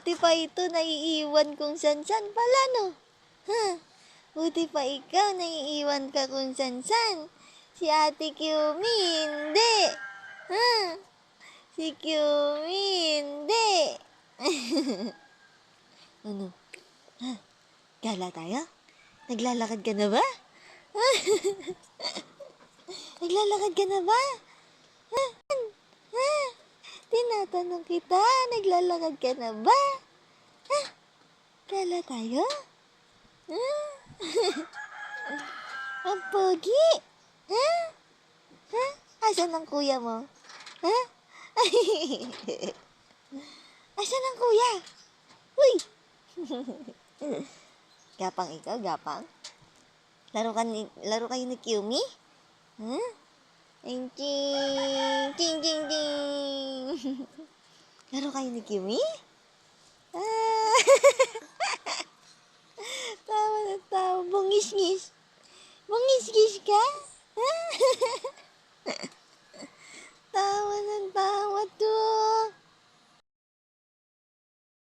Buti pa ito naiiwan kung san-san pala, no? Ha? Buti pa ikaw naiiwan ka kung san-san. Si Ate Kiumi, hindi. Ha? Si Kiumi, hindi. Ano? Ha? Gala tayo? Naglalakad ka na ba? Naglalakad ka na ba? Ha? Ha? Tinatanong kita, naglalakad ka na ba? Ha? Gala tayo? Ha? Ang pogi! Ha? Ha? Asan ang kuya mo? Ha? Asan ang kuya? Uy! Gapang ikaw, gapang? Laro kayo ni Kiumi? Ha? Ching, ching, ching, ching, ching. Laro kayo ni Kiumi? Ah!